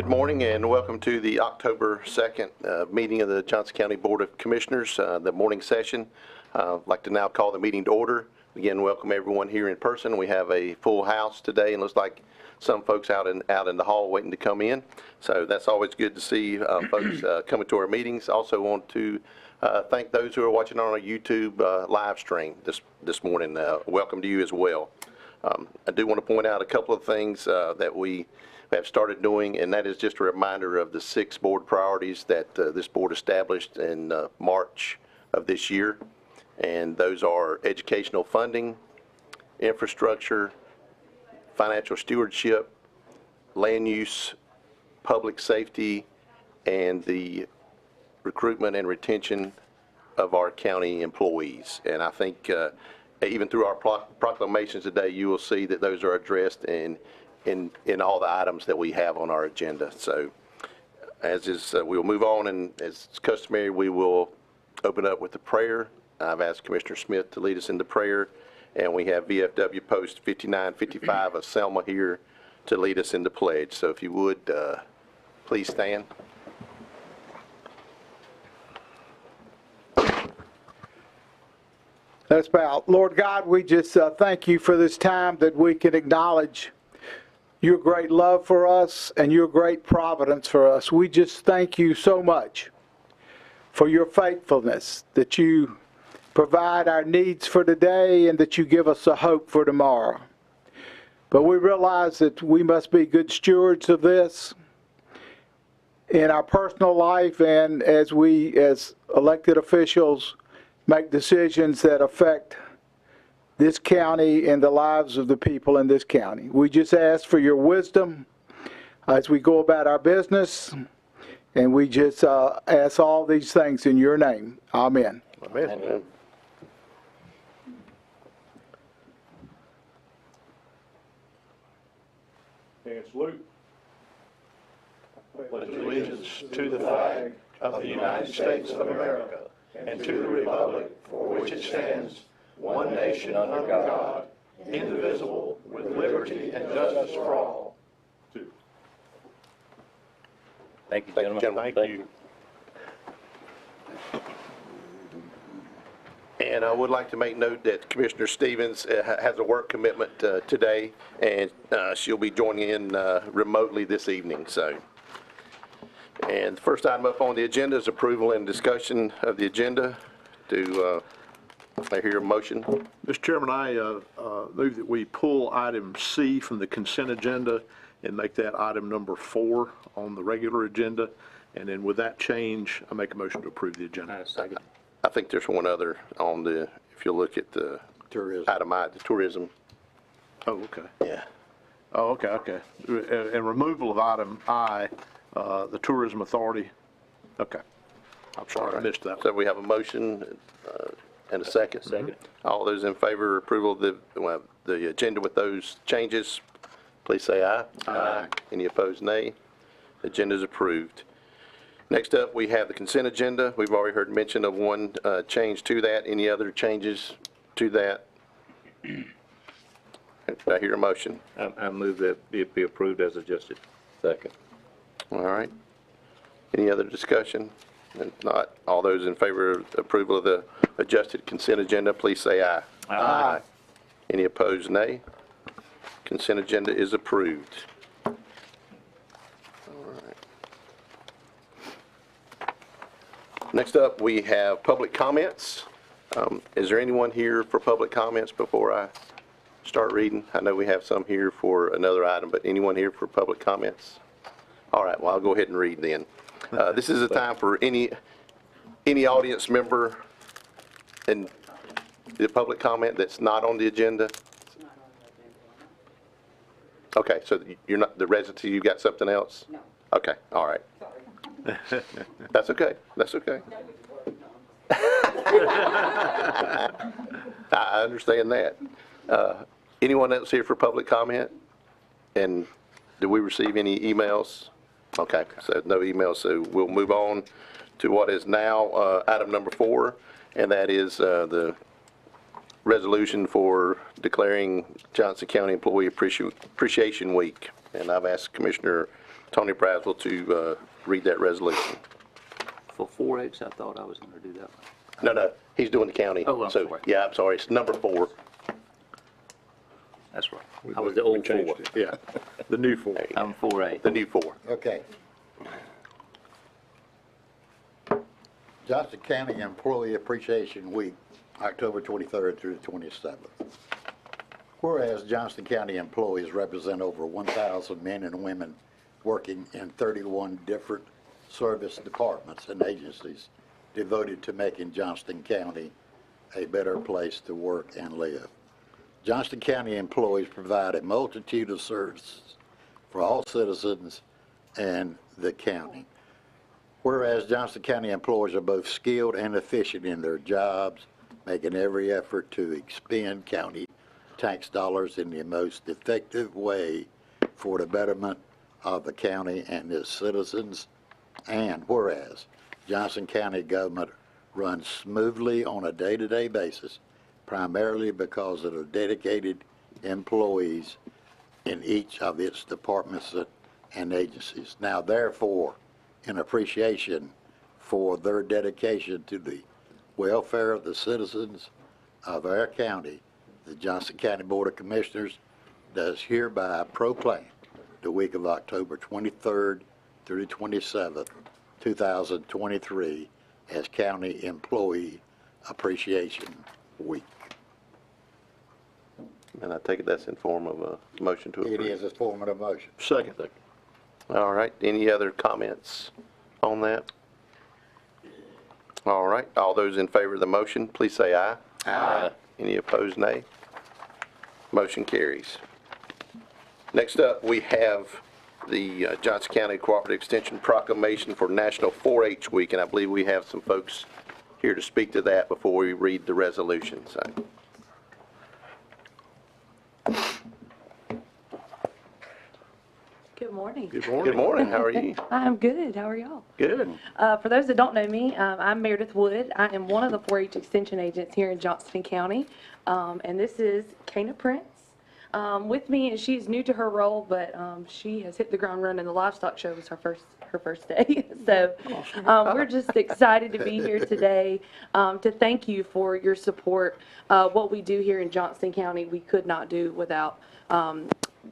Good morning and welcome to the October 2nd meeting of the Johnston County Board of Commissioners, the morning session. I'd like to now call the meeting to order. Again, welcome everyone here in person. We have a full house today and looks like some folks out in the hall waiting to come in. So that's always good to see folks coming to our meetings. Also want to thank those who are watching on our YouTube live stream this morning. Welcome to you as well. I do want to point out a couple of things that we have started doing, and that is just a reminder of the 6 board priorities that this board established in March of this year. And those are educational funding, infrastructure, financial stewardship, land use, public safety, and the recruitment and retention of our county employees. And I think even through our proclamations today, you will see that those are addressed in all the items that we have on our agenda. So as is, we'll move on, and as customary, we will open up with the prayer. I've asked Commissioner Smith to lead us into prayer, and we have VFW Post 5955 of Selma here to lead us into pledge. So if you would, please stand. Let's bow. Lord God, we just thank you for this time that we can acknowledge your great love for us and your great providence for us. We just thank you so much for your faithfulness, that you provide our needs for today and that you give us a hope for tomorrow. But we realize that we must be good stewards of this in our personal life, and as we, as elected officials, make decisions that affect this county and the lives of the people in this county. We just ask for your wisdom as we go about our business, and we just ask all these things in your name. Amen. Amen. Amen. And salute. Pledge allegiance to the flag of the United States of America and to the republic for which it stands, one nation under God, indivisible, with liberty and justice for all. Thank you, gentlemen. Thank you. And I would like to make note that Commissioner Stevens has a work commitment today, and she'll be joining in remotely this evening. So, and the first item up on the agenda is approval and discussion of the agenda. Do I hear a motion? Mr. Chairman, I move that we pull item C from the consent agenda and make that item number 4 on the regular agenda. And then with that change, I make a motion to approve the agenda. Second. I think there's one other on the, if you look at the item I, the tourism. Oh, okay. Yeah. Oh, okay, okay. And removal of item I, the Tourism Authority. Okay. I'm sorry, I missed that. So we have a motion and a second. Second. All those in favor of approval of the agenda with those changes, please say aye. Aye. Any opposed, nay. The agenda is approved. Next up, we have the consent agenda. We've already heard mention of one change to that. Any other changes to that? Did I hear a motion? I move that it be approved as adjusted. Second. All right. Any other discussion? If not, all those in favor of approval of the adjusted consent agenda, please say aye. Aye. Any opposed, nay. Consent agenda is approved. All right. Next up, we have public comments. Is there anyone here for public comments before I start reading? I know we have some here for another item, but anyone here for public comments? All right, well, I'll go ahead and read then. This is a time for any audience member and the public comment that's not on the agenda. Okay, so you're not the residency, you got something else? No. Okay, all right. Sorry. That's okay, that's okay. I understand that. Anyone else here for public comment? And did we receive any emails? Okay, so no emails, so we'll move on to what is now item number 4, and that is the resolution for declaring Johnston County Employee Appreciation Week. And I've asked Commissioner Tony Braswell to read that resolution. For 4H, I thought I was going to do that one. No, he's doing the county. Oh, I'm So, sorry. yeah, I'm sorry, it's number 4. That's right. I was the old 4. Yeah, the new 4. I'm 4A. The new 4. Okay. Johnston County Employee Appreciation Week, October 23rd through the 27th. Whereas Johnston County employees represent over 1,000 men and women working in 31 different service departments and agencies devoted to making Johnston County a better place to work and live. Johnston County employees provide a multitude of services for all citizens and the county. Whereas Johnston County employees are both skilled and efficient in their jobs, making every effort to expend county tax dollars in the most effective way for the betterment of the county and its citizens. And whereas Johnston County government runs smoothly on a day-to-day basis, primarily because of the dedicated employees in each of its departments and agencies. Now, therefore, in appreciation for their dedication to the welfare of the citizens of our county, the Johnston County Board of Commissioners does hereby proclaim the week of October 23rd through the 27th, 2023 as County Employee Appreciation Week. And I take it that's in form of a motion to approve. It is a form of a motion. Second. All right, any other comments on that? All right, all those in favor of the motion, please say aye. Aye. Any opposed, nay? Motion carries. Next up, we have the Johnston County Cooperative Extension Proclamation for National 4-H Week, and I believe we have some folks here to speak to that before we read the resolution. So, Good morning. good morning, how are you? I'm good. How are y'all? Good. For those that don't know me, I'm Meredith Wood. I am one of the 4-H extension agents here in Johnston County, and this is Kana Prince. With me, and she's new to her role, but she has hit the ground running. The livestock show was her first day, so we're just excited to be here today to thank you for your support. What we do here in Johnston County, we could not do without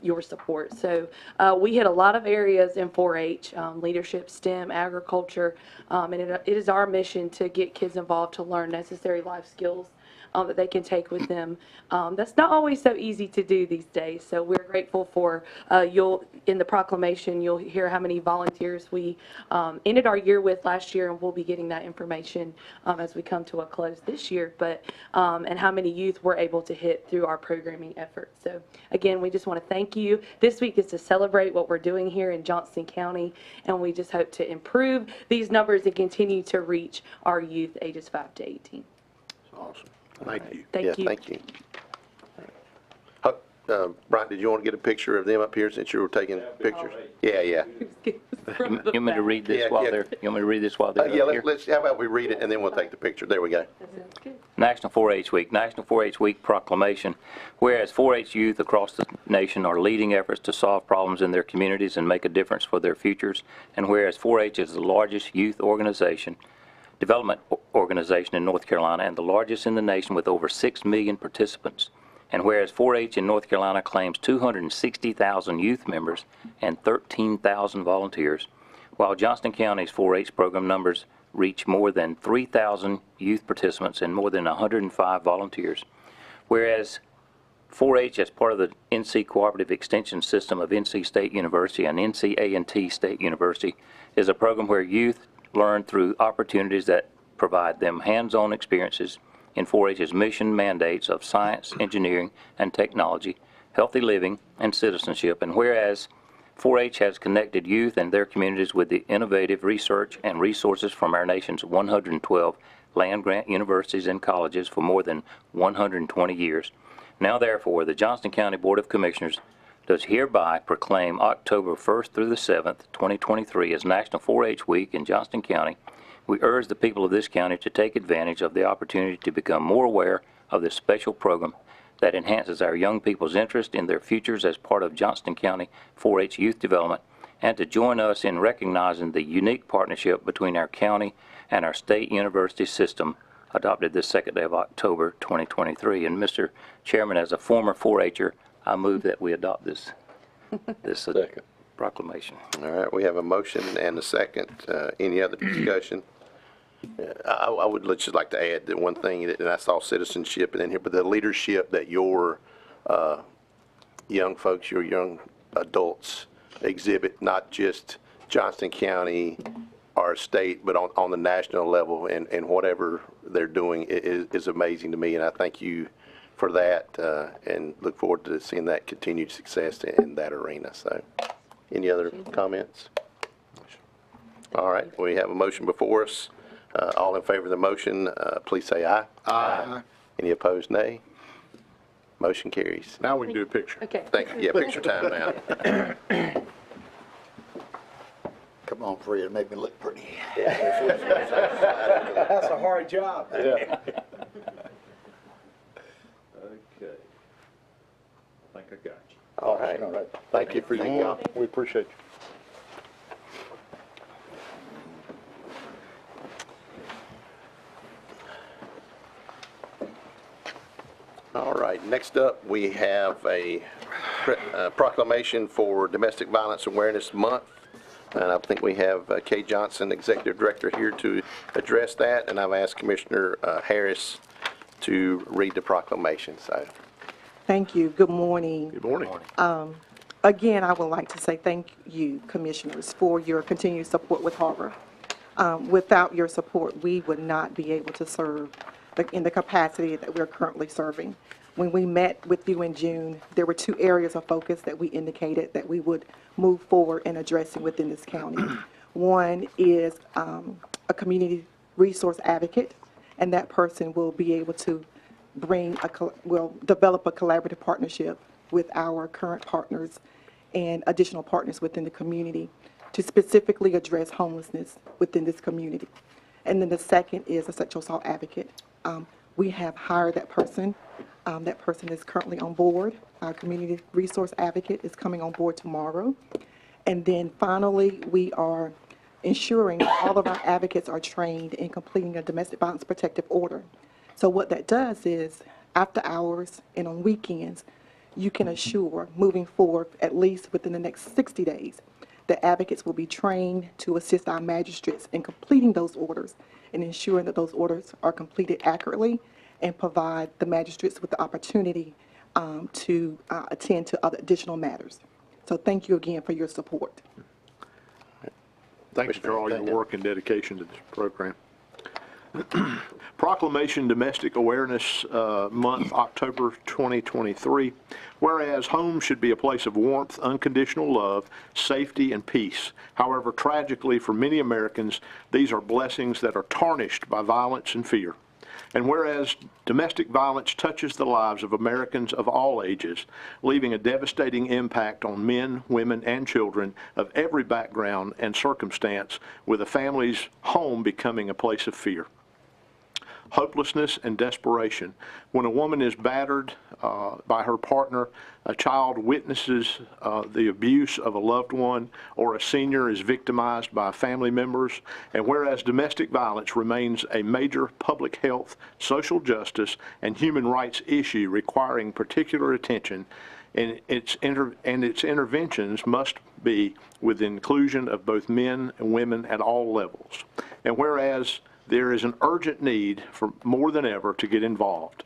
your support. So we hit a lot of areas in 4-H, leadership, STEM, agriculture, and it is our mission to get kids involved to learn necessary life skills that they can take with them. That's not always so easy to do these days, so we're grateful for in the proclamation, you'll hear how many volunteers we ended our year with last year, and we'll be getting that information as we come to a close this year, but and how many youth we're able to hit through our programming efforts. So again, we just want to thank you. This week is to celebrate what we're doing here in Johnston County, and we just hope to improve these numbers and continue to reach our youth ages 5 to 18. Awesome. Thank you. Thank you. Thank you. Brian, did you want to get a picture of them up here since you were taking pictures? Yeah. You want me to read this Yeah, while yeah. they're, you want me to read this while they're Yeah, up here? how about we read it and then we'll take the picture. There we go. That sounds good. National 4-H Week. National 4-H Week proclamation. Whereas 4-H youth across the nation are leading efforts to solve problems in their communities and make a difference for their futures, and whereas 4-H is the largest youth development organization in North Carolina and the largest in the nation with over 6 million participants, and whereas 4-H in North Carolina claims 260,000 youth members and 13,000 volunteers, while Johnston County's 4-H program numbers reach more than 3,000 youth participants and more than 105 volunteers, whereas 4-H as part of the NC Cooperative Extension System of NC State University and NC State University is a program where youth learn through opportunities that provide them hands-on experiences in 4-H's mission mandates of science, engineering, and technology, healthy living, and citizenship. And whereas 4-H has connected youth and their communities with the innovative research and resources from our nation's 112 land-grant universities and colleges for more than 120 years. Now, therefore, the Johnston County Board of Commissioners does hereby proclaim October 1st through the 7th, 2023 as National 4-H Week in Johnston County. We urge the people of this county to take advantage of the opportunity to become more aware of this special program that enhances our young people's interest in their futures as part of Johnston County 4-H youth development and to join us in recognizing the unique partnership between our county and our state university system adopted this second day of October 2023. And Mr. Chairman, as a former 4-H'er, I move that we adopt this proclamation. All right, we have a motion and a second. Any other discussion? I would just like to add that one thing, and I saw citizenship in here, but the leadership that your young folks, your young adults exhibit, not just Johnston County or state, but on the national level, and whatever they're doing is amazing to me, and I thank you for that, and look forward to seeing that continued success in that arena. So, any other comments? All right, we have a motion before us. All in favor of the motion, please say aye. Aye. Any opposed, nay? Motion carries. Now we can do a picture. Okay. Thank you. Yeah, picture time now. Come on, Fred, make me look pretty. That's a hard job. Yeah. Okay. I think I got you. All right. All right. Thank you for your We appreciate you. All right, next up, we have a proclamation for Domestic Violence Awareness Month. And I think we have Kay Johnston, Executive Director, here to address that. And I've asked Commissioner Harris to read the proclamation. So, Thank you. Good morning. Good morning. Again, I would like to say thank you, Commissioners, for your continued support with Harbor. Without your support, we would not be able to serve in the capacity that we're currently serving. When we met with you in June, there were 2 areas of focus that we indicated that we would move forward in addressing within this county. One is a community resource advocate, and that person will be able to will develop a collaborative partnership with our current partners and additional partners within the community to specifically address homelessness within this community. And then the second is a sexual assault advocate. We have hired that person. That person is currently on board. Our community resource advocate is coming on board tomorrow. And then finally, we are ensuring all of our advocates are trained in completing a domestic violence protective order. So what that does is, after hours and on weekends, you can assure moving forward, at least within the next 60 days, that advocates will be trained to assist our magistrates in completing those orders and ensuring that those orders are completed accurately and provide the magistrates with the opportunity to attend to other additional matters. So thank you again for your support. Thank you for all your work and dedication to this program. Proclamation Domestic Awareness Month, October 2023. Whereas home should be a place of warmth, unconditional love, safety, and peace. However, tragically for many Americans, these are blessings that are tarnished by violence and fear. And whereas domestic violence touches the lives of Americans of all ages, leaving a devastating impact on men, women, and children of every background and circumstance, with a family's home becoming a place of fear, hopelessness, and desperation. When a woman is battered by her partner, a child witnesses the abuse of a loved one, or a senior is victimized by family members, and whereas domestic violence remains a major public health, social justice, and human rights issue requiring particular attention, and its interventions must be with the inclusion of both men and women at all levels. And whereas there is an urgent need for more than ever to get involved.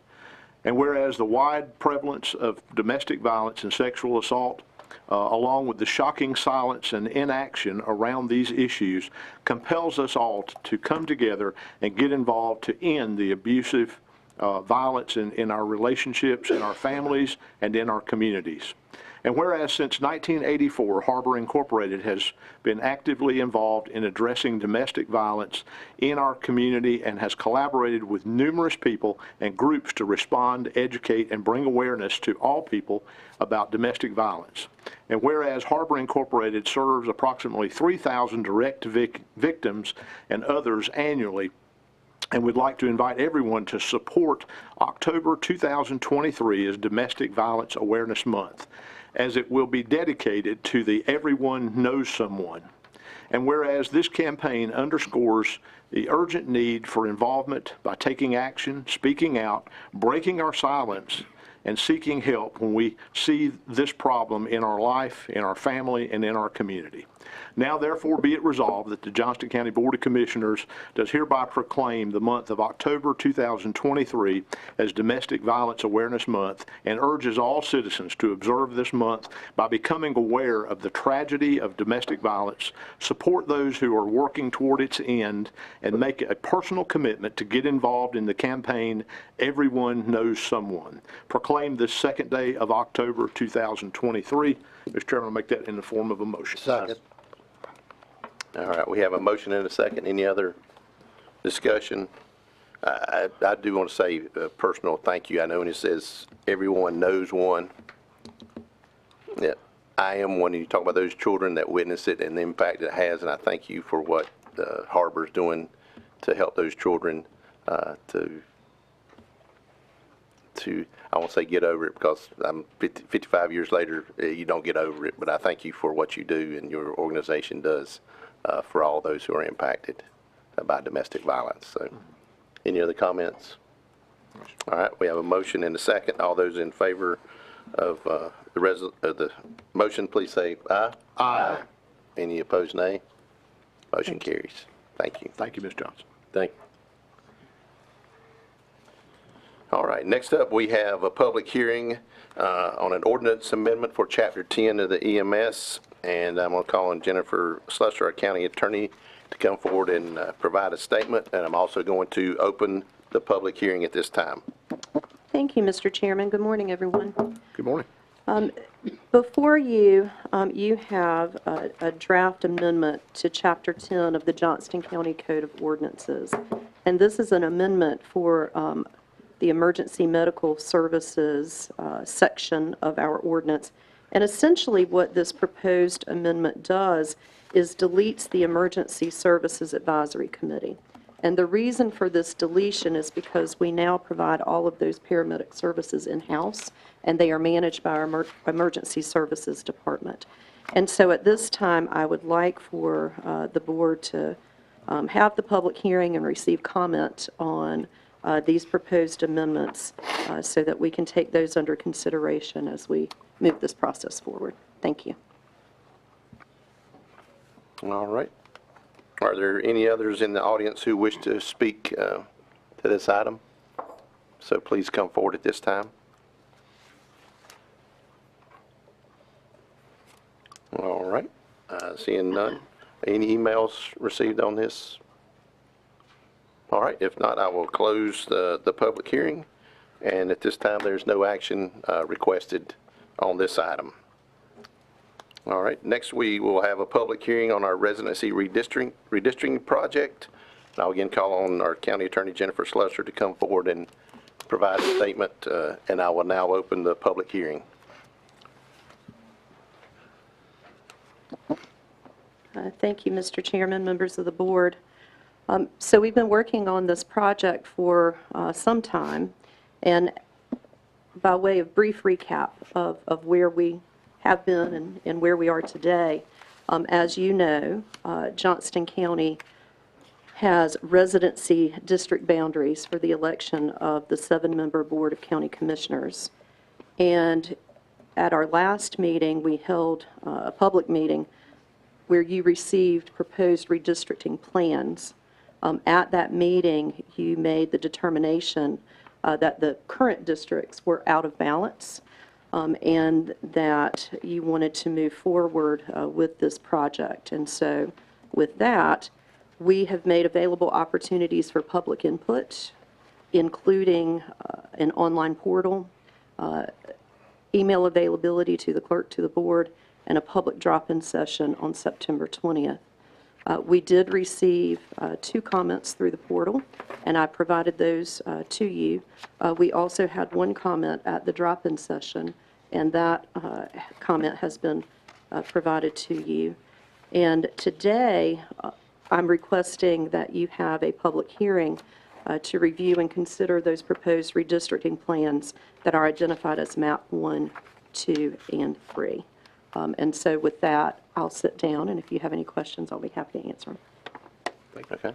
And whereas the wide prevalence of domestic violence and sexual assault, along with the shocking silence and inaction around these issues, compels us all to come together and get involved to end the abusive violence in our relationships, in our families, and in our communities. And whereas since 1984, Harbor Incorporated has been actively involved in addressing domestic violence in our community and has collaborated with numerous people and groups to respond, educate, and bring awareness to all people about domestic violence. And whereas Harbor Incorporated serves approximately 3,000 direct victims and others annually, and would like to invite everyone to support October 2023 as Domestic Violence Awareness Month. as it will be dedicated to the Everyone Knows Someone. And whereas this campaign underscores the urgent need for involvement by taking action, speaking out, breaking our silence, and seeking help when we see this problem in our life, in our family, and in our community. Now, therefore, be it resolved that the Johnston County Board of Commissioners does hereby proclaim the month of October 2023 as Domestic Violence Awareness Month and urges all citizens to observe this month by becoming aware of the tragedy of domestic violence, support those who are working toward its end, and make a personal commitment to get involved in the campaign Everyone Knows Someone. Proclaim this second day of October 2023. Mr. Chairman, I'll make that in the form of a motion. Second. All right, we have a motion and a second. Any other discussion? I do want to say a personal thank you. I know when it says everyone knows one, yeah, I am one. You talk about those children that witness it and the impact it has, and I thank you for what Harbor's doing to help those children to I won't say get over it, because I'm 55 years later, you don't get over it, but I thank you for what you do and your organization does for all those who are impacted by domestic violence. So, any other comments? All right, we have a motion and a second. All those in favor of the motion, please say aye. Aye. Any opposed, nay? Motion carries. Thank you. Thank you, Ms. Johnson. Thank you. All right, next up, we have a public hearing on an ordinance amendment for Chapter 10 of the EMS, and I'm going to call on Jennifer Slusser, our county attorney, to come forward and provide a statement, and I'm also going to open the public hearing at this time. Thank you, Mr. Chairman. Good morning, everyone. Good morning. Before you, you have a draft amendment to Chapter 10 of the Johnston County Code of Ordinances, and this is an amendment for the Emergency Medical Services section of our ordinance. And essentially what this proposed amendment does is deletes the Emergency Services Advisory Committee. And the reason for this deletion is because we now provide all of those paramedic services in-house, and they are managed by our Emergency Services Department. And so at this time, I would like for the board to have the public hearing and receive comment on these proposed amendments so that we can take those under consideration as we move this process forward. Thank you. All right. Are there any others in the audience who wish to speak to this item? So please come forward at this time. All right. Seeing none. Any emails received on this? All right. If not, I will close the public hearing. And at this time, there's no action requested on this item. All right. Next, we will have a public hearing on our residency redistricting project. And I'll again call on our County Attorney Jennifer Slusser to come forward and provide a statement, and I will now open the public hearing. Thank you, Mr. Chairman, members of the board. So we've been working on this project for some time, and by way of brief recap of where we have been and where we are today, as you know, Johnston County has residency district boundaries for the election of the 7-member Board of County Commissioners. And at our last meeting, we held a public meeting where you received proposed redistricting plans. At that meeting, you made the determination that the current districts were out of balance, and that you wanted to move forward with this project. And so with that, we have made available opportunities for public input, including an online portal, email availability to the clerk, to the board, and a public drop-in session on September 20th. We did receive 2 comments through the portal, and I provided those to you. We also had 1 comment at the drop-in session, and that comment has been provided to you. And today, I'm requesting that you have a public hearing to review and consider those proposed redistricting plans that are identified as Map 1 2, and 3. And so with that, I'll sit down, and if you have any questions, I'll be happy to answer them. Okay.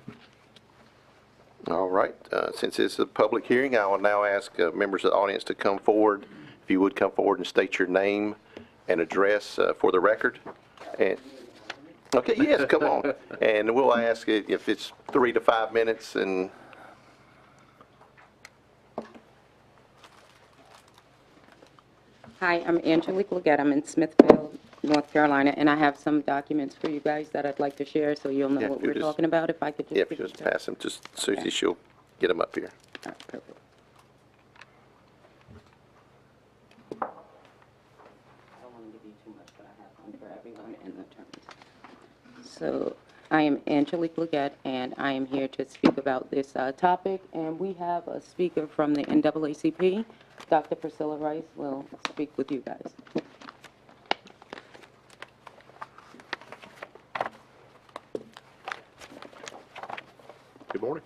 All right. Since it's a public hearing, I will now ask members of the audience to come forward. If you would come forward and state your name and address for the record. And okay, yes, come on. And we'll ask it if it's 3 to 5 minutes. And Hi, I'm Angelique Leggett. I'm in Smithfield, North Carolina, and I have some documents for you guys that I'd like to share so you'll know Yeah, what you we're just- talking about. If I could just yeah, if give you you just pass them, just Susie, she'll get them up here. All right, perfect. I don't want to give you too much, but I have one for everyone in the terms. So I am Angelique Leggett, and I am here to speak about this topic. And we have a speaker from the NAACP. Dr. Priscilla Rice will speak with you guys. Good morning.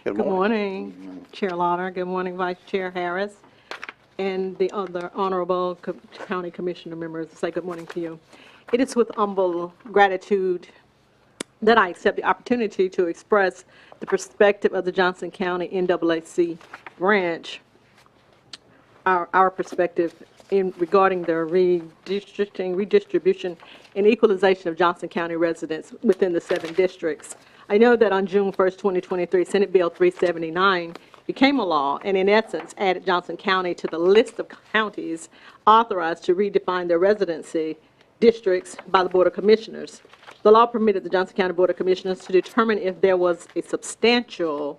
Good morning, Chair Lauder. Good morning, Vice Chair Harris, and the other honorable county commissioner members. Say good morning to you. It is with humble gratitude that I accept the opportunity to express the perspective of the Johnston County NAAC branch, our perspective regarding the redistribution, and equalization of Johnston County residents within the 7 districts. I know that on June 1st, 2023, Senate Bill 379 became a law and, in essence, added Johnston County to the list of counties authorized to redefine their residency districts by the Board of Commissioners. The law permitted the Johnston County Board of Commissioners to determine if there was a substantial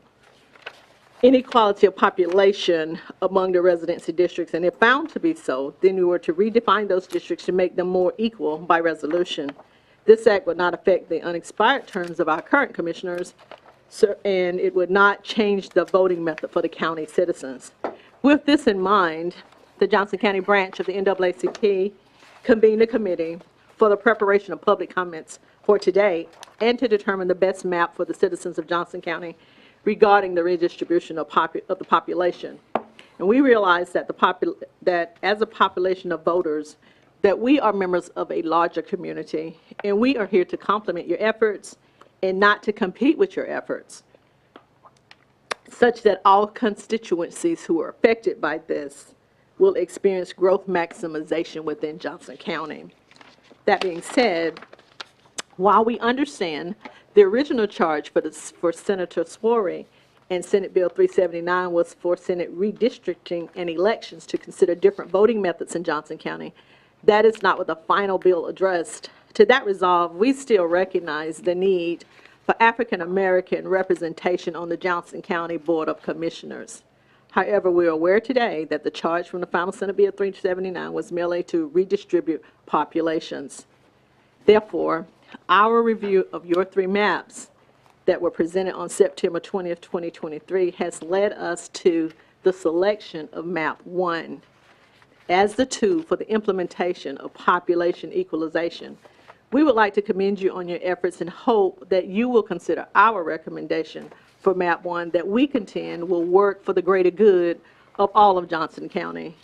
inequality of population among the residency districts, and if found to be so, then we were to redefine those districts to make them more equal by resolution. This act would not affect the unexpired terms of our current commissioners, and it would not change the voting method for the county citizens. With this in mind, the Johnston County branch of the NAACP convened a committee for the preparation of public comments for today and to determine the best map for the citizens of Johnston County regarding the redistribution of the population. And we realize that that as a population of voters, that we are members of a larger community, and we are here to complement your efforts and not to compete with your efforts, such that all constituencies who are affected by this will experience growth maximization within Johnston County. That being said, while we understand the original charge for Senator Sworey and Senate Bill 379 was for Senate redistricting and elections to consider different voting methods in Johnston County, that is not what the final bill addressed. To that resolve, we still recognize the need for African American representation on the Johnston County Board of Commissioners. However, we are aware today that the charge from the final Senate Bill 379 was merely to redistribute populations. Therefore, our review of your 3 maps that were presented on September 20th, 2023 has led us to the selection of map 1 as the tool for the implementation of population equalization. We would like to commend you on your efforts and hope that you will consider our recommendation for map 1 that we contend will work for the greater good of all of Johnston County.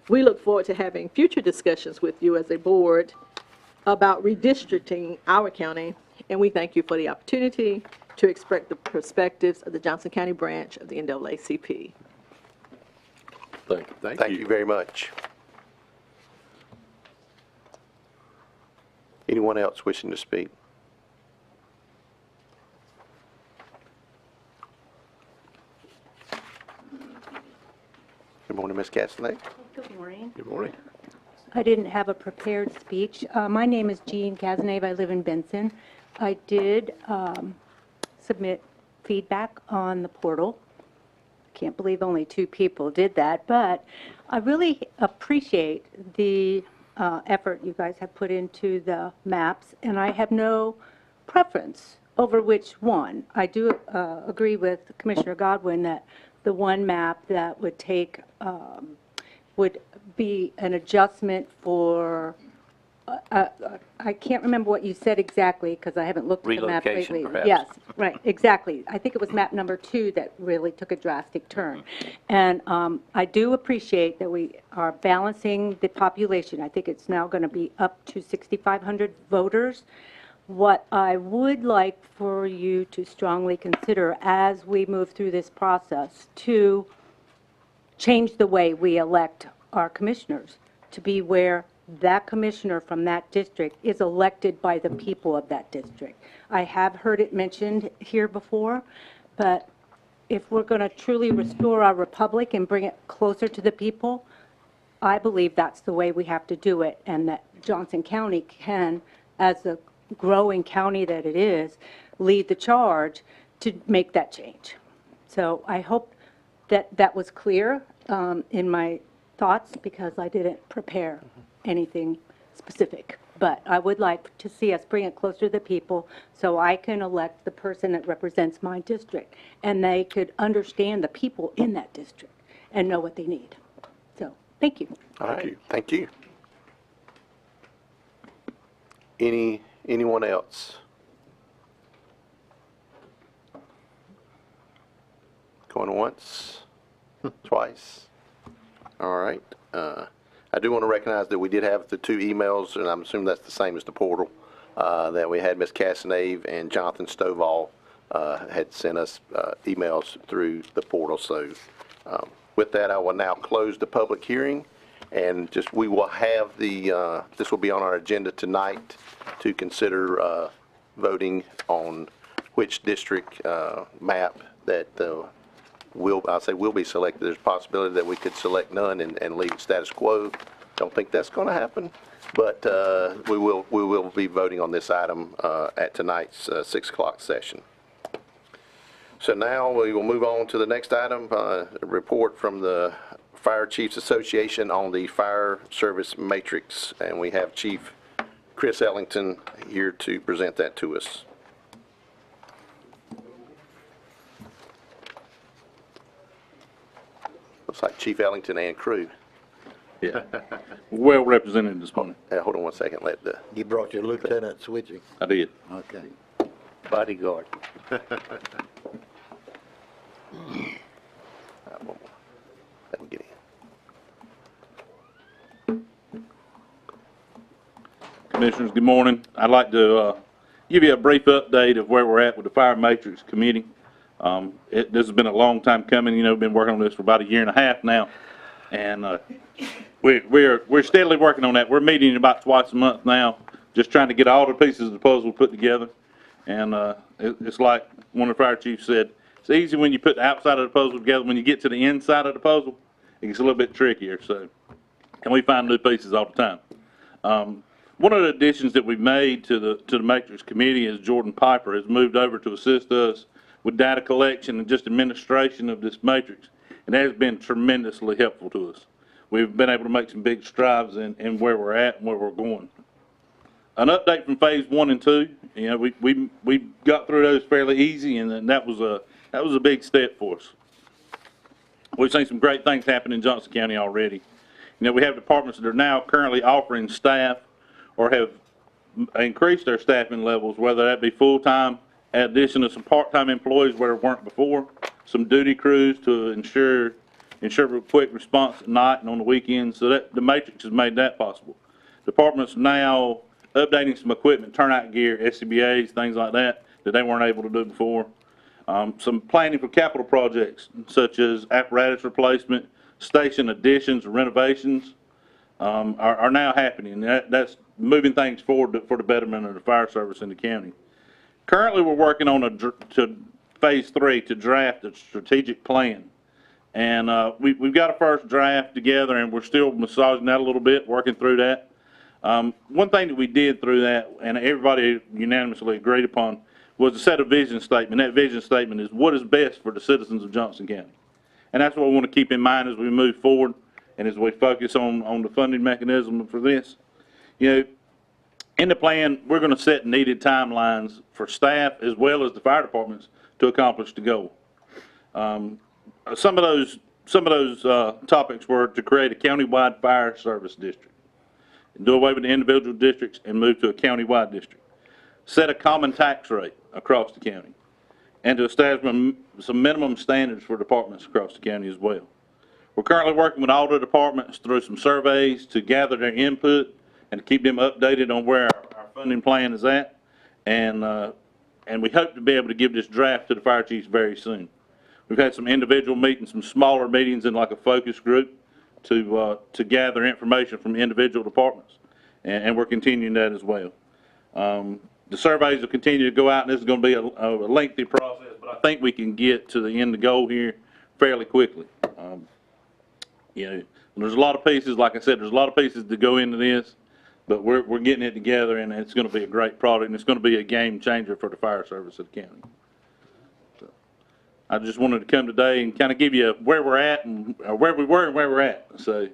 We look forward to having future discussions with you as a board about redistricting our county, and we thank you for the opportunity to express the perspectives of the Johnston County branch of the NAACP. Thank you very much. Anyone else wishing to speak? Good morning, Ms. Castanet. Good morning. Good morning. I didn't have a prepared speech. My name is Jean Cazenave. I live in Benson. I did submit feedback on the portal. Can't believe only 2 people did that, but I really appreciate the effort you guys have put into the maps, and I have no preference over which one. I do agree with Commissioner Godwin that the one map that would take would be an adjustment for I can't remember what you said exactly, because I haven't looked at the map Relocation, lately. perhaps. Yes, right, exactly. I think it was map number 2 that really took a drastic turn. And I do appreciate that we are balancing the population. I think it's now going to be up to 6,500 voters. What I would like for you to strongly consider as we move through this process to change the way we elect our commissioners to be where that commissioner from that district is elected by the people of that district. I have heard it mentioned here before, but if we're going to truly restore our republic and bring it closer to the people, I believe that's the way we have to do it, and that Johnson County can, as the growing county that it is, lead the charge to make that change. So I hope that that was clear in my thoughts, because I didn't prepare anything specific. But I would like to see us bring it closer to the people so I can elect the person that represents my district, and they could understand the people in that district and know what they need. So, thank you. All right, thank you. Anyone else? Going once, twice? All right. I do want to recognize that we did have the 2 emails, and I'm assuming that's the same as the portal, that we had Ms. Casanave and Jonathan Stovall had sent us emails through the portal. So with that, I will now close the public hearing, and just we will have the, this will be on our agenda tonight to consider voting on which district map that will be selected. There's a possibility that we could select none and leave status quo. Don't think that's going to happen, but we will be voting on this item at tonight's 6 o'clock session. So now we will move on to the next item, a report from the Fire Chiefs Association on the fire service matrix, and we have Chief Chris Ellington here to present that to us. Looks like Chief Ellington and crew. Yeah, well represented this morning. Hold on one second. Let the You brought your lieutenant with you? I did. Okay. Bodyguard. let me get in. Commissioners, good morning. I'd like to give you a brief update of where we're at with the Fire Matrix Committee. This has been a long time coming. You know, we've been working on this for about a year and a half now, and we're steadily working on that. We're meeting about twice a month now, just trying to get all the pieces of the puzzle put together. And it's like one of the fire chiefs said, it's easy when you put the outside of the puzzle together. When you get to the inside of the puzzle, it gets a little bit trickier. So, and we find new pieces all the time. One of the additions that we've made to the Matrix Committee is Jordan Piper has moved over to assist us with data collection and just administration of this matrix, and that has been tremendously helpful to us. We've been able to make some big strides in where we're at and where we're going. An update from phase 1 and 2. You know, we got through those fairly easy, and that was a big step for us. We've seen some great things happen in Johnston County already. You know, we have departments that are now currently offering staff or have increased their staffing levels, whether that be full-time, addition to some part-time employees where there weren't before, some duty crews to ensure quick response at night and on the weekends. So that the matrix has made that possible. Departments now updating some equipment, turnout gear, SCBAs, things like that they weren't able to do before. Some planning for capital projects such as apparatus replacement, station additions, renovations are now happening. That's moving things forward for the betterment of the fire service in the county. Currently, we're working on phase 3 to draft a strategic plan. And we've got a first draft together, and we're still massaging that a little bit, working through that. One thing that we did through that, and everybody unanimously agreed upon, was a set of vision statement. That vision statement is what is best for the citizens of Johnston County. And that's what we want to keep in mind as we move forward and as we focus on the funding mechanism for this. You know, in the plan, we're going to set needed timelines for staff as well as the fire departments to accomplish the goal. Some of those topics were to create a countywide fire service district. do away with the individual districts and move to a county-wide district. Set a common tax rate across the county, and to establish some minimum standards for departments across the county as well. We're currently working with all the departments through some surveys to gather their input and to keep them updated on where our funding plan is at. And we hope to be able to give this draft to the fire chiefs very soon. We've had some individual meetings, some smaller meetings in like a focus group to gather information from individual departments, and we're continuing that as well. The surveys will continue to go out, and this is going to be a lengthy process, but I think we can get to the end goal here fairly quickly. You know, there's a lot of pieces, like I said, there's a lot of pieces to go into this, but we're getting it together, and it's going to be a great product, and it's going to be a game changer for the fire service of the county. So, I just wanted to come today and kind of give you where we're at, and where we were and where we're at. So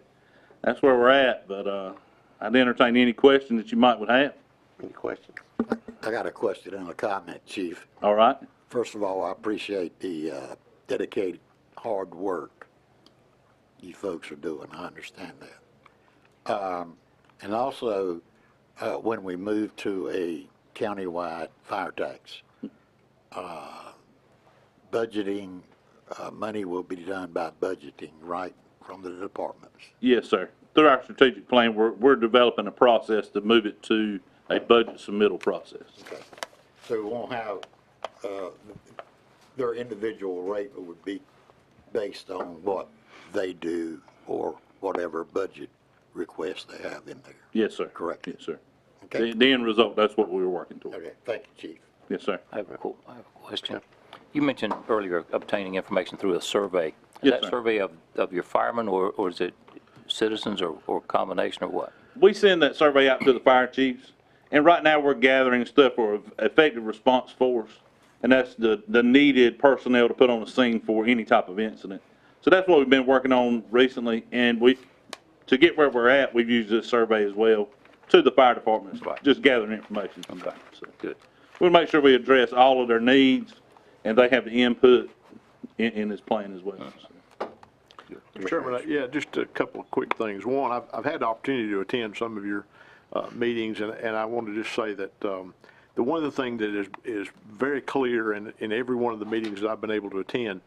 that's where we're at, but I'd entertain any questions that you might would have. Any questions? I got a question and a comment, Chief. All right. First of all, I appreciate the dedicated, hard work you folks are doing. I understand that. And also, when we move to a countywide fire tax, budgeting, money will be done by budgeting, right, from the departments? Yes, sir. Through our strategic plan, we're developing a process to move it to a budget submittal process. Okay. So we won't have, their individual rate would be based on what they do or whatever budget request they have in there. Yes, sir. Correct. Yes, sir. Okay. The end result, that's what we were working toward. Okay, thank you, Chief. Yes, sir. I have a question. You mentioned earlier obtaining information through a survey. Is Yes, that sir. survey of your firemen, or is it citizens, or combination, or what? We send that survey out to the fire chiefs, and right now we're gathering stuff for effective response force, and that's the needed personnel to put on the scene for any type of incident. So that's what we've been working on recently, and to get where we're at, we've used this survey as well to the fire departments, Right. just gathering information. Okay, So good. we'll make sure we address all of their needs, and they have the input in this plan as well. So. Mr. Chairman, yeah, just a couple of quick things. One, I've had the opportunity to attend some of your meetings, and I want to just say that the one of the things that is very clear in every one of the meetings that I've been able to attend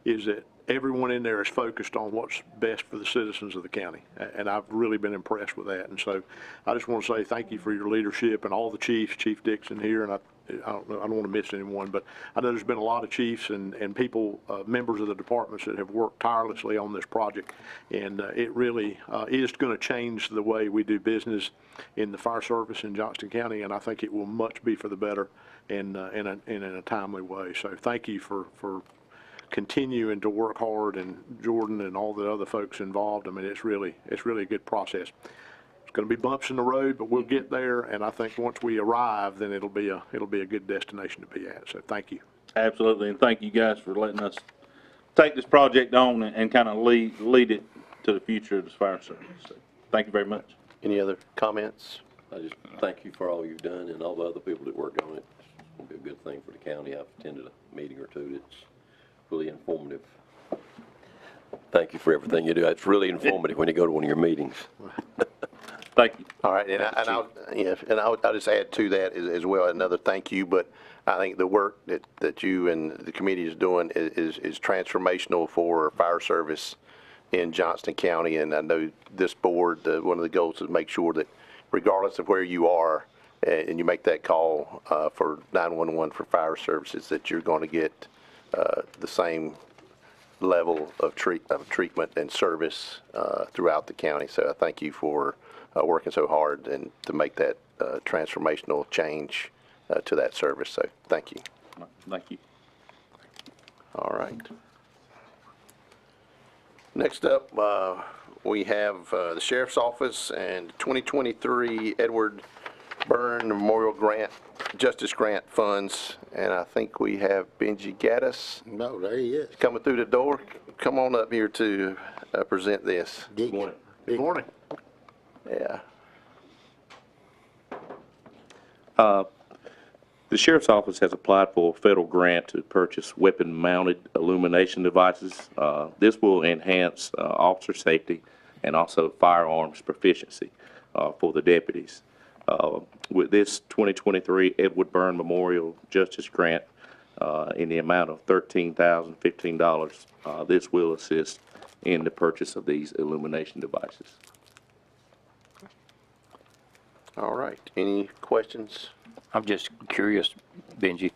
is that everyone in there is focused on what's best for the citizens of the county, and I've really been impressed with that. And so I just want to say thank you for your leadership and all the chiefs, Chief Dixon here, and I don't want to miss anyone, but I know there's been a lot of chiefs and people, members of the departments that have worked tirelessly on this project, and it really is going to change the way we do business in the fire service in Johnston County, and I think it will much be for the better and in a timely way. So thank you for continuing to work hard, and Jordan and all the other folks involved. I mean, it's really a good process. It's going to be bumps in the road, but we'll get there, and I think once we arrive, then it'll be a good destination to be at. So thank you. Absolutely, and thank you guys for letting us take this project on and kind of lead it to the future of the fire service. So, thank you very much. Any other comments? I just thank you for all you've done and all the other people that worked on it. It's going to be a good thing for the county. I've attended a meeting or two that's really informative. Thank you for everything you do. It's really informative when you go to one of your meetings. Thank you. All right, I'll just add to that as well, another thank you, but I think the work that you and the committee is doing is transformational for fire service in Johnston County, and I know this board, one of the goals is to make sure that regardless of where you are, and you make that call for 911 for fire services, that you're going to get the same level of treatment and service throughout the county. So I thank you for working so hard and to make that transformational change to that service. So thank you. Thank you. All right. Next up, we have the Sheriff's Office and 2023 Edward Byrne Memorial Grant, Justice Grant funds, and I think we have Benji Gaddis No, there he is. coming through the door. Come on up here to present this. Good morning. Good morning. Yeah. The Sheriff's Office has applied for a federal grant to purchase weapon-mounted illumination devices. This will enhance officer safety and also firearms proficiency. for the deputies. With this 2023 Edward Byrne Memorial Justice Grant in the amount of $13,015, this will assist in the purchase of these illumination devices. All right. Any questions? I'm just curious, Benji,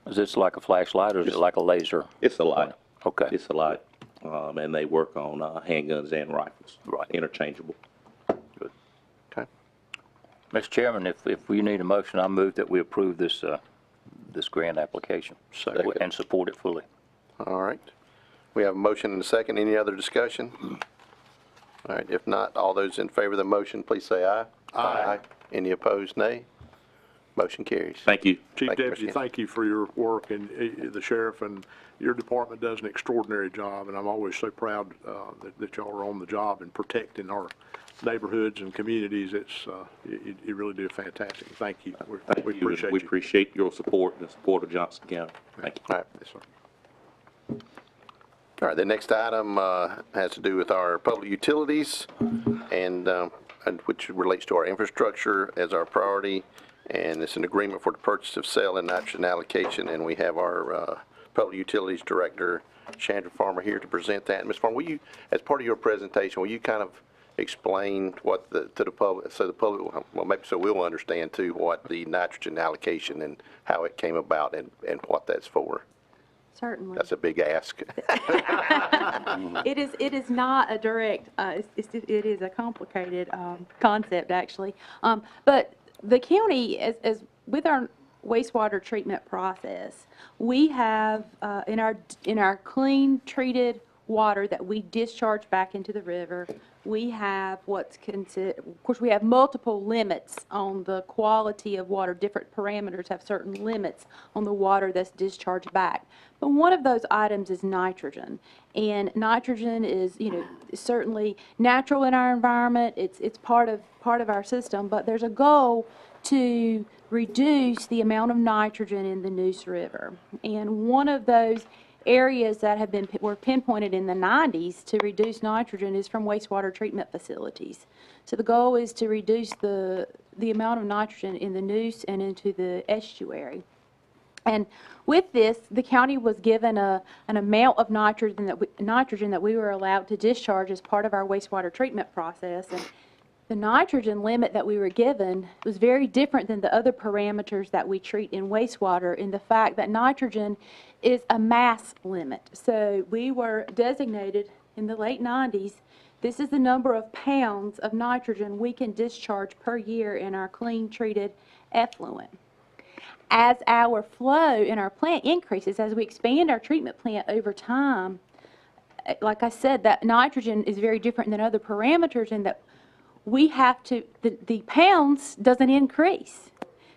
is this like a flashlight or is it like a laser? It's a light. Okay. It's a light. And they work on handguns and rifles. Right. Interchangeable. Good. Okay. Mr. Chairman, if we need a motion, I move that we approve this, this grant application Second. and support it fully. All right. We have a motion and a second. Any other discussion? All right. If not, all those in favor of the motion, please say aye. Aye. Any opposed, nay? Motion carries. Thank you. Chief Thank you, Deputy, Mr. thank you for your work, and the sheriff and your department does an extraordinary job, and I'm always so proud that y'all are on the job and protecting our neighborhoods and communities. It's you really do fantastic. Thank you. Thank We you. appreciate We you. appreciate your support and the support of Johnston County. Thank you. All right. Yes, sir. All right, the next item has to do with our public utilities, and which relates to our infrastructure as our priority, and it's an agreement for the purchase of sale and nitrogen allocation, and we have our Public Utilities Director, Chandra Farmer, here to present that. Ms. Farmer, will you, as part of your presentation, will you kind of explain what to the public, so the public, well, maybe so we'll understand too, what the nitrogen allocation and how it came about and what that's for? Certainly. That's a big ask. It is not a direct, it is a complicated concept, actually. But the county, as with our wastewater treatment process, we have in our clean treated water that we discharge back into the river, we have what's considered, of course, we have multiple limits on the quality of water. Different parameters have certain limits on the water that's discharged back. But one of those items is nitrogen. And nitrogen is, certainly natural in our environment. It's part of our system, but there's a goal to reduce the amount of nitrogen in the Neuse River. And one of those areas that were pinpointed in the 90s to reduce nitrogen is from wastewater treatment facilities. So the goal is to reduce the amount of nitrogen in the Neuse and into the estuary. And with this, the county was given an amount of nitrogen that we were allowed to discharge as part of our wastewater treatment process. And the nitrogen limit that we were given was very different than the other parameters that we treat in wastewater, in the fact that nitrogen is a mass limit. So we were designated in the late 90s, this is the number of pounds of nitrogen we can discharge per year in our clean treated effluent. As our flow in our plant increases, as we expand our treatment plant over time, like I said, that nitrogen is very different than other parameters in that we have to, the pounds doesn't increase.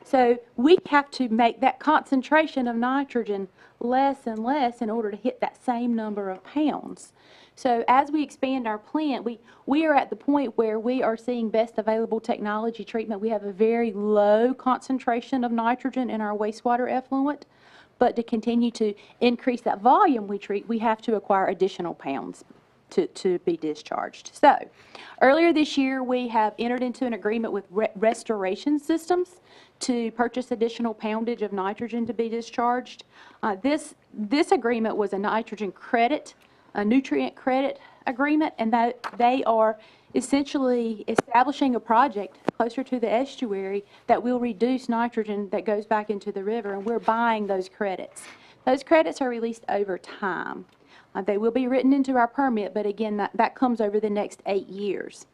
So we have to make that concentration of nitrogen less and less in order to hit that same number of pounds. So as we expand our plant, we are at the point where we are seeing best available technology treatment. We have a very low concentration of nitrogen in our wastewater effluent, but to continue to increase that volume we treat, we have to acquire additional pounds to be discharged. So earlier this year, we have entered into an agreement with Restoration Systems to purchase additional poundage of nitrogen to be discharged. This agreement was a nitrogen credit, a nutrient credit agreement, and that they are essentially establishing a project closer to the estuary that will reduce nitrogen that goes back into the river, and we're buying those credits. Those credits are released over time. They will be written into our permit, but again, that comes over the next 8 years.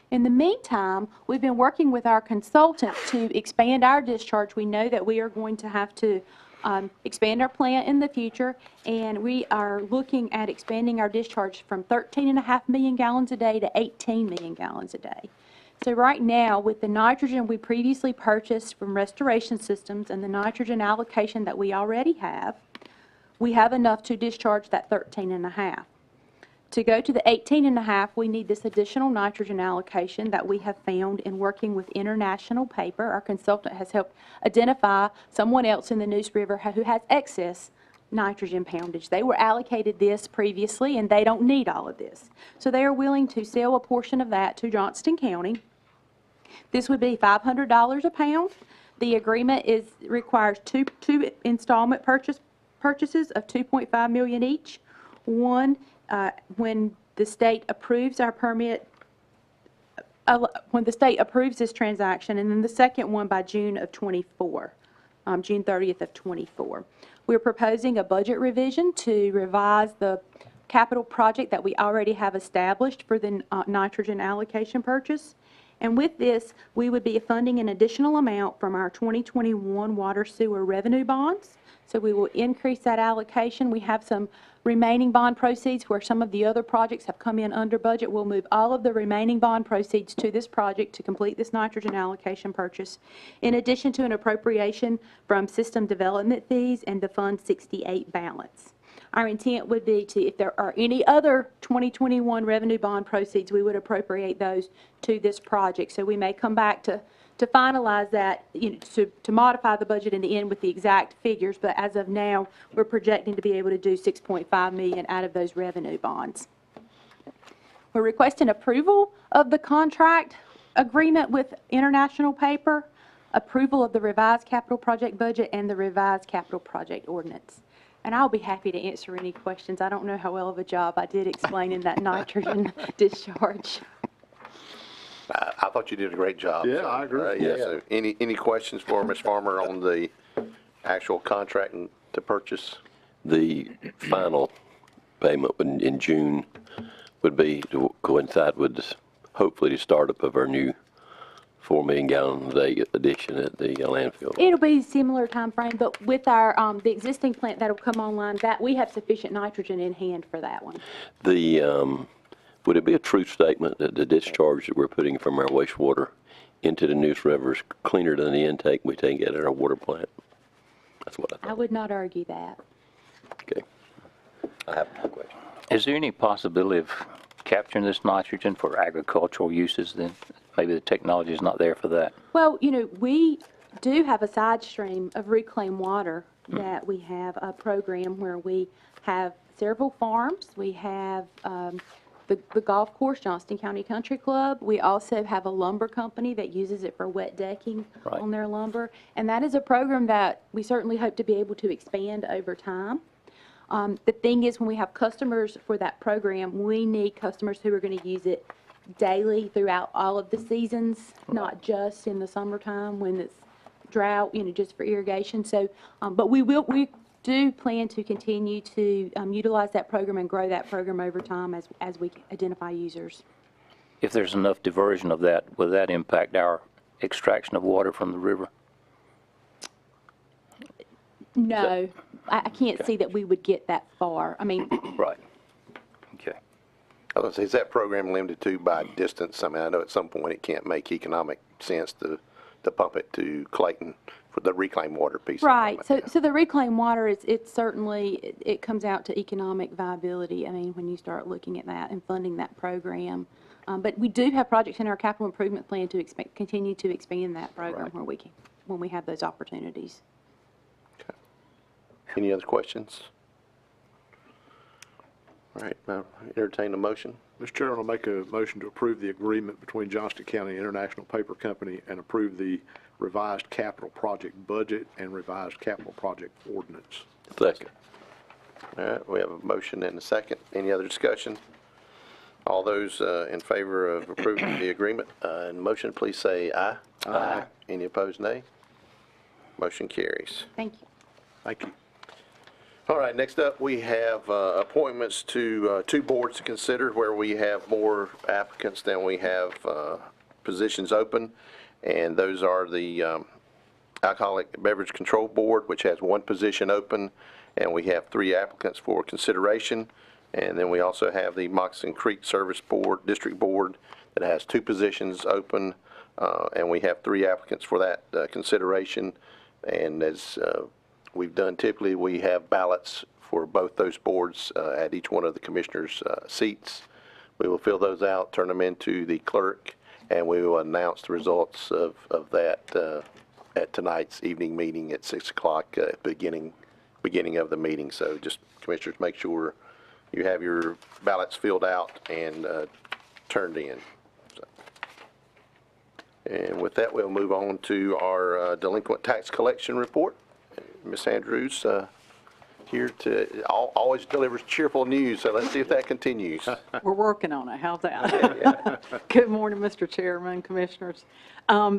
In the meantime, we've been working with our consultant to expand our discharge. We know that we are going to have to expand our plant in the future, and we are looking at expanding our discharge from 13.5 million gallons a day to 18 million gallons a day. So right now, with the nitrogen we previously purchased from Restoration Systems and the nitrogen allocation that we already have, we have enough to discharge that 13.5. To go to the 18.5, we need this additional nitrogen allocation that we have found in working with International Paper. Our consultant has helped identify someone else in the Neuse River who has excess nitrogen poundage. They were allocated this previously, and they don't need all of this. So they are willing to sell a portion of that to Johnston County. This would be $500 a pound. The agreement requires two installment purchases of $2.5 million each. One, when the state approves our permit, when the state approves this transaction, and then the second one by June of '24, June 30th of '24. We're proposing a budget revision to revise the capital project that we already have established for the nitrogen allocation purchase. And with this, we would be funding an additional amount from our 2021 water sewer revenue bonds. So we will increase that allocation. We have some remaining bond proceeds where some of the other projects have come in under budget. We'll move all of the remaining bond proceeds to this project to complete this nitrogen allocation purchase, in addition to an appropriation from system development fees and the Fund 68 balance. Our intent would be to, if there are any other 2021 revenue bond proceeds, we would appropriate those to this project. So we may come back to finalize that, to modify the budget in the end with the exact figures, but as of now, we're projecting to be able to do $6.5 million out of those revenue bonds. We're requesting approval of the contract agreement with International Paper, approval of the revised capital project budget, and the revised capital project ordinance. And I'll be happy to answer any questions. I don't know how well of a job I did explaining that nitrogen discharge. I thought you did a great job. Yeah, So, I agree. Yeah, so any questions for Ms. Farmer on the actual contract and to purchase? The final payment in June would be to coincide with hopefully the startup of our new 4 million gallon a day addition at the landfill. It'll be a similar time frame, but with our the existing plant that'll come online, that we have sufficient nitrogen in hand for that one. Would it be a true statement that the discharge that we're putting from our wastewater into the Neuse River is cleaner than the intake we take at our water plant? That's what I thought. I would not argue that. Okay. I have no question. Is there any possibility of capturing this nitrogen for agricultural uses then? Maybe the technology is not there for that. Well, we do have a side stream of reclaimed water that we have a program where we have several farms. We have the golf course, Johnston County Country Club. We also have a lumber company that uses it for wet decking on their lumber. And that is a program that we certainly hope to be able to expand over time. The thing is, when we have customers for that program, we need customers who are going to use it daily throughout all of the seasons, not just in the summertime when it's drought, just for irrigation. So, but we do plan to continue to utilize that program and grow that program over time as we identify users. If there's enough diversion of that, will that impact our extraction of water from the river? No, I can't see that we would get that far. I mean, Right. Okay. I was going to say, is that program limited to by distance? I mean, I know at some point it can't make economic sense to pump it to Clayton for the reclaimed water piece. right. So the reclaimed water it's certainly it comes out to economic viability. I mean, when you start looking at that and funding that program. But we do have projects in our capital improvement plan to continue to expand that program when we have those opportunities. Okay. Any other questions? All right, now entertain a motion. Mr. Chairman, I'll make a motion to approve the agreement between Johnston County International Paper Company and approve the revised capital project budget and revised capital project ordinance. Second. All right, we have a motion and a second. Any other discussion? All those in favor of approving the agreement and motion, please say aye. Aye. Any opposed, nay? Motion carries. Thank you. Thank you. All right, next up, we have appointments to two boards to consider where we have more applicants than we have positions open. And those are the Alcoholic Beverage Control Board, which has one position open, and we have 3 applicants for consideration. And then we also have the Moccasin Creek Service Board, District Board, that has 2 positions open, and we have 3 applicants for that consideration. And as we've done typically, we have ballots for both those boards at each one of the commissioners' seats. We will fill those out, turn them into the clerk, and we will announce the results of that at tonight's evening meeting at 6 o'clock, beginning of the meeting. So just, commissioners, make sure you have your ballots filled out and turned in. So. And with that, we'll move on to our delinquent tax collection report. Ms. Andrews here to, always delivers cheerful news, so let's see if that continues. We're working on it. How's that? Good morning, Mr. Chairman, Commissioners.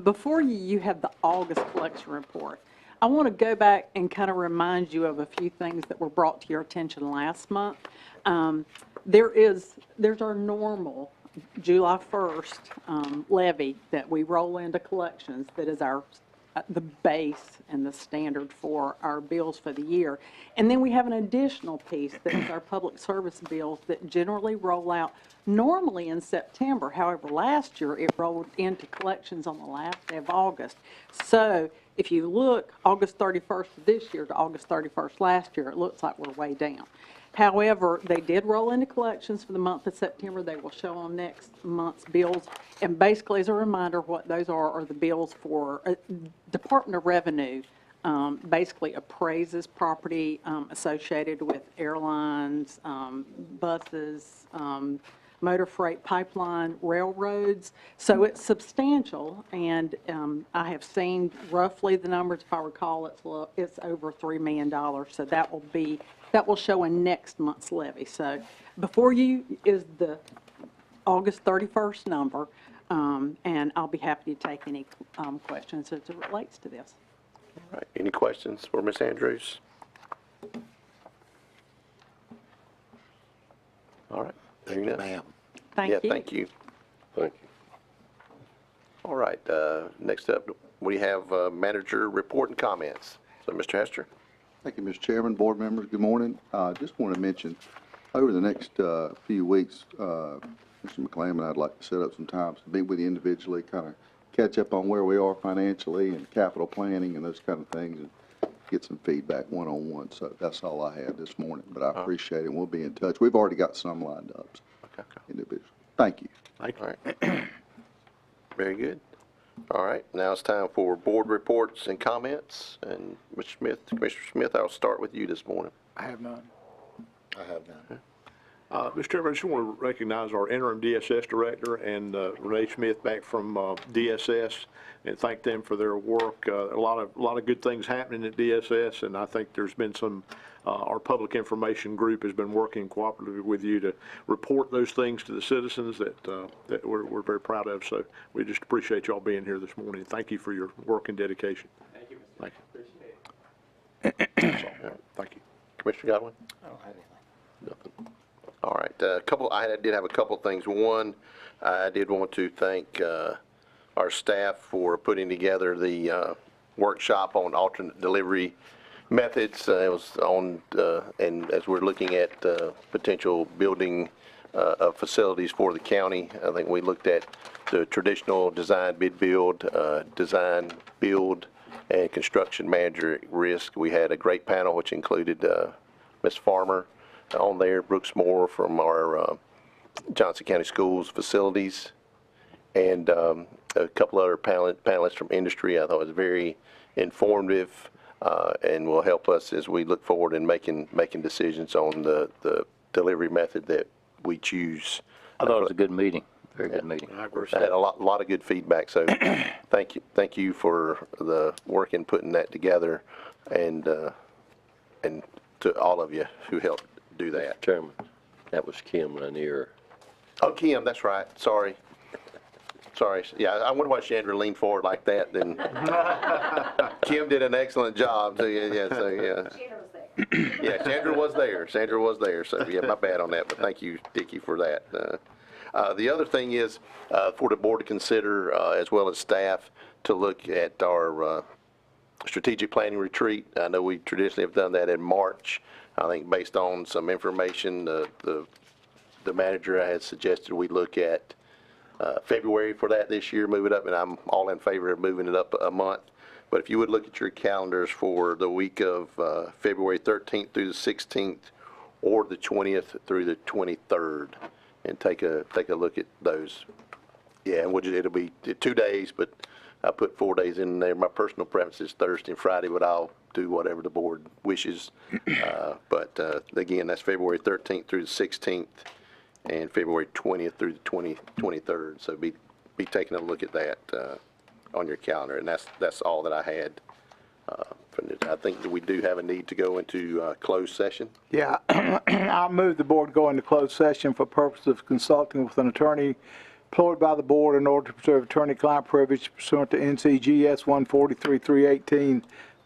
Before you have the August collection report. I want to go back and kind of remind you of a few things that were brought to your attention last month. There's our normal July 1st levy that we roll into collections that is the base and the standard for our bills for the year. And then we have an additional piece that is our public service bills that generally roll out normally in September. However, last year it rolled into collections on the last day of August. So if you look August 31st of this year to August 31st last year, it looks like we're way down. However, they did roll into collections for the month of September. They will show on next month's bills. And basically, as a reminder, what those are the bills for Department of Revenue, basically appraises property associated with airlines, buses, motor freight pipeline, railroads. So it's substantial, and I have seen roughly the numbers. If I recall, it's over $3 million. So that will show in next month's levy. So before you is the August 31st number, and I'll be happy to take any questions as it relates to this. All right, any questions for Ms. Andrews? All right, there you go. Ma'am. Thank you. Thank you. Thank you. All right, next up, we have manager report and comments. So, Mr. Hester. Thank you, Mr. Chairman, board members, good morning. Just want to mention, over the next few weeks, Mr. McClam and I'd like to set up some times to meet with you individually, kind of catch up on where we are financially and capital planning and those kind of things, and get some feedback one-on-one. So that's all I had this morning, but I appreciate it, and we'll be in touch. We've already got some lined up, so individually. Thank you. All right. Very good. All right, now it's time for board reports and comments. And Mr. Smith, Commissioner Smith, I'll start with you this morning. I have none. I have none. Mr. Chairman, I just want to recognize our interim DSS director and Renee Smith back from DSS and thank them for their work. A lot of good things happening at DSS, and I think there's been some. Our public information group has been working cooperatively with you to report those things to the citizens that we're very proud of. So we just appreciate y'all being here this morning. Thank you for your work and dedication. Thank you, Mr. Thank you. Appreciate it. Thank you. Commissioner Godwin? I don't have anything. Nothing. All right, I did have a couple things. One, I did want to thank our staff for putting together the workshop on alternate delivery methods. It was on, and as we're looking at potential building of facilities for the county, I think we looked at the traditional design, bid, build, design, build, and construction manager at risk. We had a great panel, which included Ms. Farmer on there, Brooks Moore from our Johnston County Schools facilities, and a couple other panelists from industry. I thought it was very informative and will help us as we look forward in making decisions on the delivery method that we choose. I thought it was a good meeting, very good meeting. I had a lot of good feedback, so thank you for the work in putting that together, and to all of you who helped do that. Chairman, that was Kim Lanier. Oh, Kim, that's right. Sorry. Yeah, I wonder why Chandra leaned forward like that. Then Kim did an excellent job. So yeah. Yeah, Chandra was there. So yeah, my bad on that. But thank you, Dickie, for that. The other thing is for the board to consider, as well as staff, to look at our strategic planning retreat. I know we traditionally have done that in March. I think based on some information, the manager had suggested we look at February for that this year, move it up, and I'm all in favor of moving it up a month. But if you would look at your calendars for the week of February 13th through the 16th, or the 20th through the 23rd, and take a look at those. Yeah, and it'll be 2 days, but I put 4 days in there. My personal preference is Thursday and Friday, but I'll do whatever the board wishes. But again, that's February 13th through the 16th, and February 20th through the 23rd. So be taking a look at that on your calendar, and that's all that I had. I think that we do have a need to go into closed session. Yeah, I'll move the board go into closed session for purposes of consulting with an attorney employed by the board in order to preserve attorney-client privilege pursuant to NCGS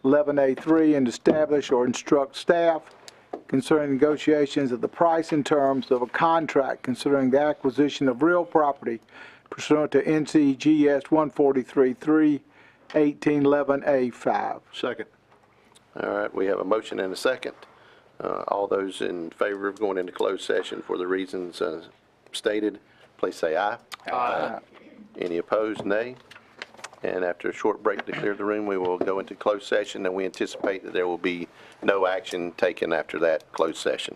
143-318-11A3 and establish or instruct staff concerning negotiations of the price and terms of a contract considering the acquisition of real property pursuant to NCGS 143-318-11A5. Second. All right, we have a motion and a second. All those in favor of going into closed session for the reasons stated, please say aye. Aye. Any opposed, nay. And after a short break to clear the room, we will go into closed session, and we anticipate that there will be no action taken after that closed session.